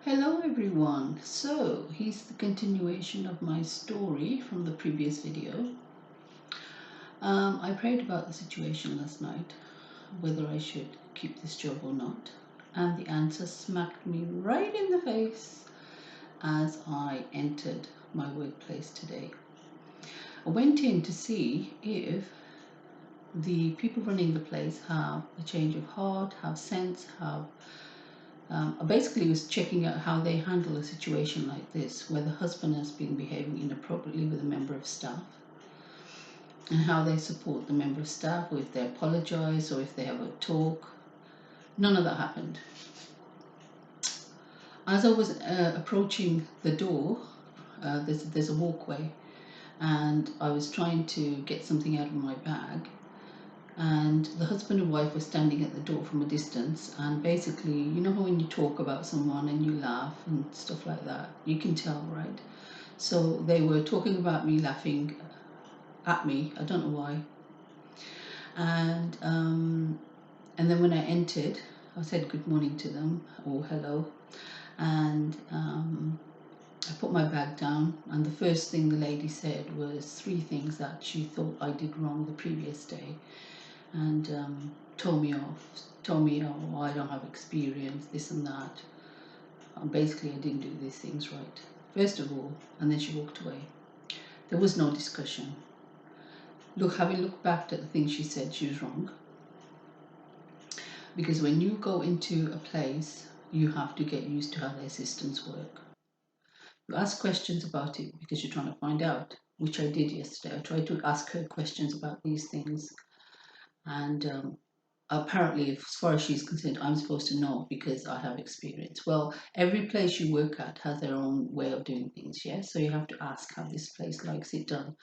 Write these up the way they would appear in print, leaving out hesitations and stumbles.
Hello everyone. So here's the continuation of my story from the previous video. I prayed about the situation last night, whether I should keep this job or not, and the answer smacked me right in the face as I entered my workplace today. I went in to see if the people running the place have a change of heart, have sense, have I basically was checking out how they handle a situation like this, where the husband has been behaving inappropriately with a member of staff, and how they support the member of staff, or if they apologize, or if they have a talk. None of that happened. As I was approaching the door, there's a walkway, and I was trying to get something out of my bag, and the husband and wife were standing at the door from a distance, and basically, you know how when you talk about someone and you laugh and stuff like that, you can tell, right? So they were talking about me, laughing at me. I don't know why. And then when I entered, I said good morning to them, or hello, and I put my bag down, and the first thing the lady said was three things that she thought I did wrong the previous day, and told me off, told me, oh, I don't have experience, this and that. Basically, I didn't do these things right, first of all, and then she walked away. There was no discussion. Look, having looked back at the things she said, she was wrong. Because when you go into a place, you have to get used to how their systems work. You ask questions about it because you're trying to find out, which I did yesterday. I tried to ask her questions about these things, and apparently, as far as she's concerned, I'm supposed to know because I have experience. Well, every place you work at has their own way of doing things, yes? So you have to ask how this place likes it done,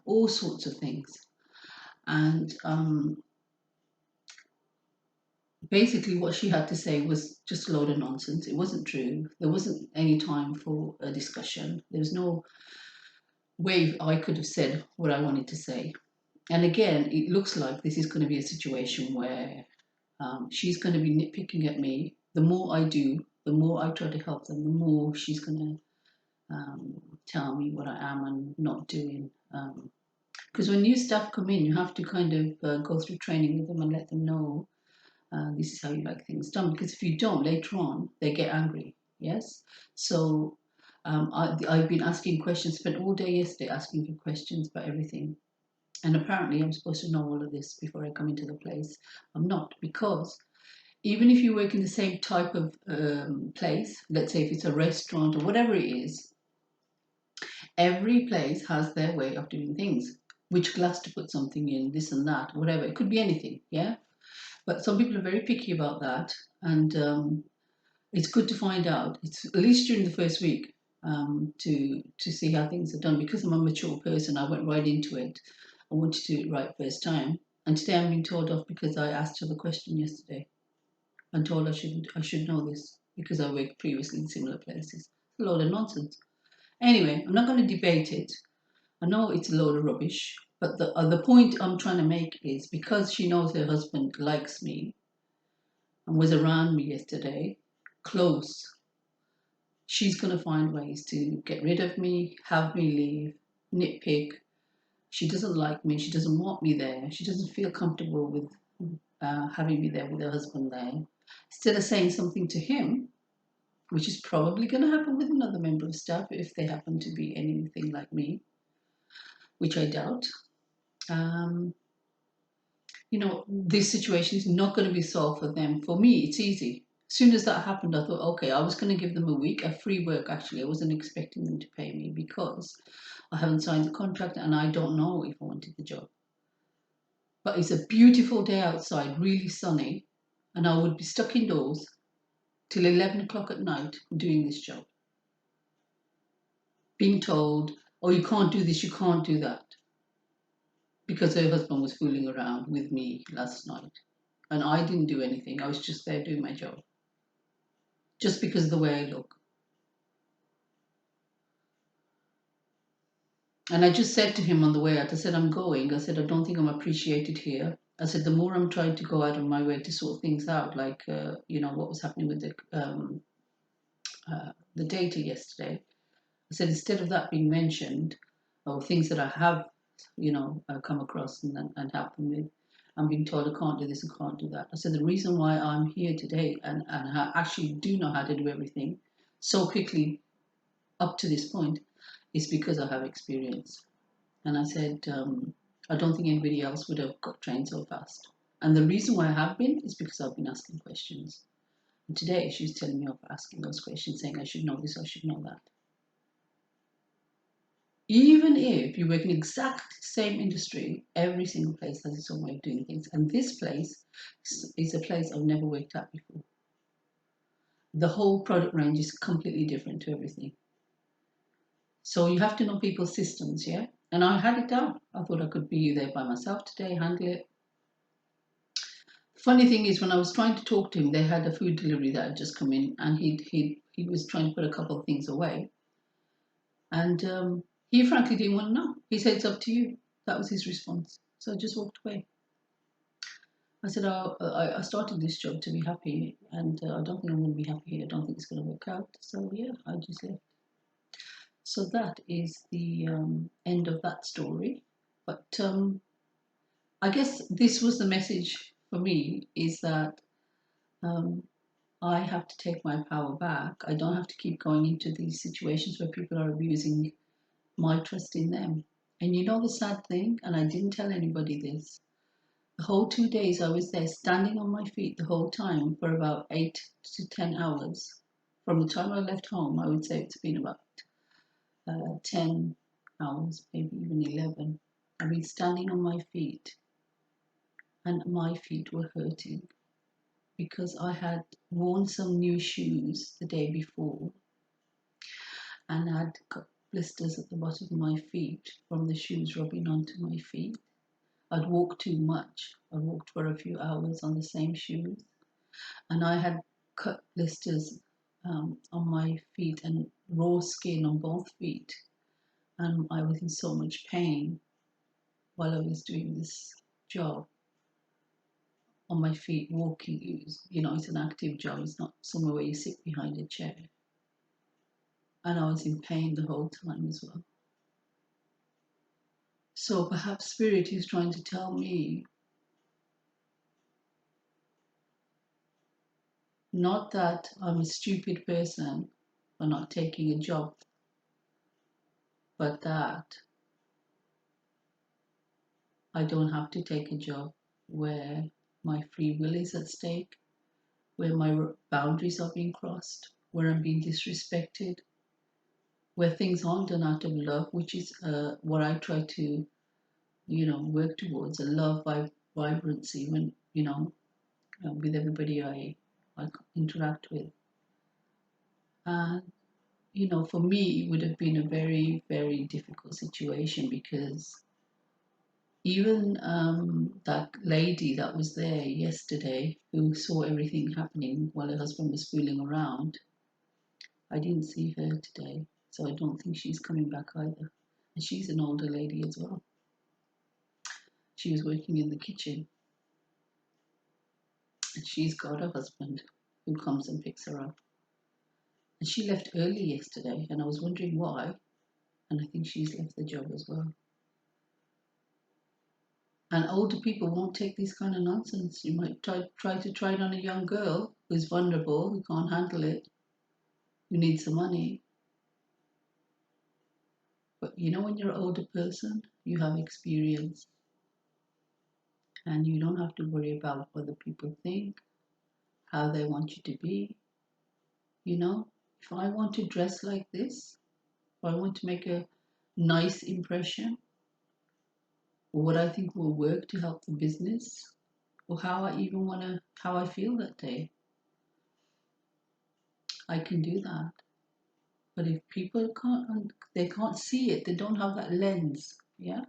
all sorts of things. And basically, what she had to say was just a load of nonsense. It wasn't true. There wasn't any time for a discussion. There was no way I could have said what I wanted to say. And again, it looks like this is going to be a situation where she's going to be nitpicking at me. The more I do, the more I try to help them, the more she's going to tell me what I am and not doing. Because when new staff come in, you have to kind of go through training with them and let them know this is how you like things done. Because if you don't, later on, they get angry. Yes? So I've been asking questions, spent all day yesterday asking for questions about everything. And apparently, I'm supposed to know all of this before I come into the place. I'm not, because even if you work in the same type of place, let's say if it's a restaurant or whatever it is, every place has their way of doing things. Which glass to put something in, this and that, whatever. It could be anything, yeah? But some people are very picky about that, and it's good to find out. It's at least during the first week to see how things are done. Because I'm a mature person, I went right into it. I wanted to do it right first time, and today I'm being told off because I asked her the question yesterday and told I should know this because I worked previously in similar places. It's a load of nonsense. Anyway, I'm not going to debate it. I know it's a load of rubbish, but the point I'm trying to make is because she knows her husband likes me and was around me yesterday, close, she's going to find ways to get rid of me, have me leave, nitpick. She doesn't like me. She doesn't want me there. She doesn't feel comfortable with having me there with her husband there. Instead of saying something to him, which is probably going to happen with another member of staff if they happen to be anything like me, which I doubt. Um, this situation is not going to be solved for them. For me, it's easy. As soon as that happened, I thought, okay, I was going to give them a week, a free work actually. I wasn't expecting them to pay me because I haven't signed the contract and I don't know if I wanted the job. But it's a beautiful day outside, really sunny, and I would be stuck indoors till 11 o'clock at night doing this job. Being told, oh, you can't do this, you can't do that. Because her husband was fooling around with me last night. And I didn't do anything, I was just there doing my job. Just because of the way I look. And I just said to him on the way out, I said, I'm going. I said, I don't think I'm appreciated here. I said, the more I'm trying to go out of my way to sort things out, like, what was happening with the data yesterday. I said, instead of that being mentioned, or things that I have, come across and help them with, I'm being told I can't do this, I can't do that. I said, the reason why I'm here today and I actually do know how to do everything so quickly up to this point is because I have experience. And I said, I don't think anybody else would have got trained so fast. And the reason why I have been is because I've been asking questions. And today she was telling me off for asking those questions, saying I should know this, I should know that. Even if you work in the exact same industry, every single place has its own way of doing things. And this place is a place I've never worked at before. The whole product range is completely different to everything. So you have to know people's systems, yeah? And I had it down. I thought I could be there by myself today, handle it. Funny thing is, when I was trying to talk to him, they had a food delivery that had just come in, and he was trying to put a couple of things away. And he frankly didn't want to know. He said, it's up to you. That was his response. So I just walked away. I said, I started this job to be happy, and I don't think I'm going to be happy here. I don't think it's going to work out. So yeah, I just left. So that is the end of that story. But I guess this was the message for me, is that um, I have to take my power back. I don't have to keep going into these situations where people are abusing my trust in them. And you know the sad thing, and I didn't tell anybody this, the whole 2 days I was there standing on my feet the whole time for about 8 to 10 hours. From the time I left home, I would say it's been about 10 hours, maybe even 11. I've been standing on my feet, and my feet were hurting because I had worn some new shoes the day before and had got blisters at the bottom of my feet from the shoes rubbing onto my feet. I'd walked too much. I walked for a few hours on the same shoes, and I had cut blisters on my feet and raw skin on both feet. And I was in so much pain while I was doing this job on my feet, walking. It's an active job. It's not somewhere where you sit behind a chair. And I was in pain the whole time as well. So perhaps Spirit is trying to tell me, not that I'm a stupid person for not taking a job, but that I don't have to take a job where my free will is at stake, where my boundaries are being crossed, where I'm being disrespected, where things aren't done out of love, which is what I try to, work towards, a love vibrancy when, with everybody I interact with. And, for me, it would have been a very, very difficult situation because even that lady that was there yesterday who saw everything happening while her husband was fooling around, I didn't see her today. So I don't think she's coming back either. And she's an older lady as well. She was working in the kitchen. And she's got a husband who comes and picks her up. And she left early yesterday, and I was wondering why. And I think she's left the job as well. And older people won't take this kind of nonsense. You might try it on a young girl who's vulnerable, who can't handle it, who needs the money. But when you're an older person, you have experience, and you don't have to worry about what other people think, how they want you to be. If I want to dress like this, if I want to make a nice impression, or what I think will work to help the business, or how I feel that day, I can do that. But if people can't see it, they don't have that lens, yeah,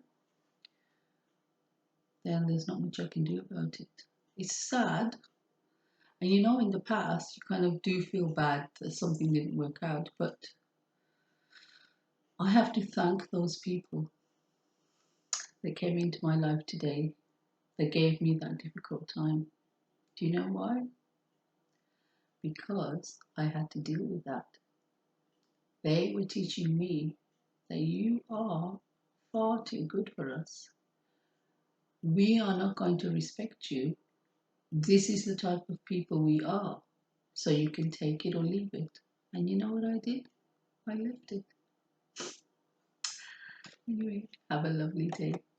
then there's not much I can do about it. It's sad. And in the past, you kind of do feel bad that something didn't work out. But I have to thank those people that came into my life today that gave me that difficult time. Do you know why? Because I had to deal with that. They were teaching me that you are far too good for us. We are not going to respect you. This is the type of people we are. So you can take it or leave it. And you know what I did? I left it. Anyway, have a lovely day.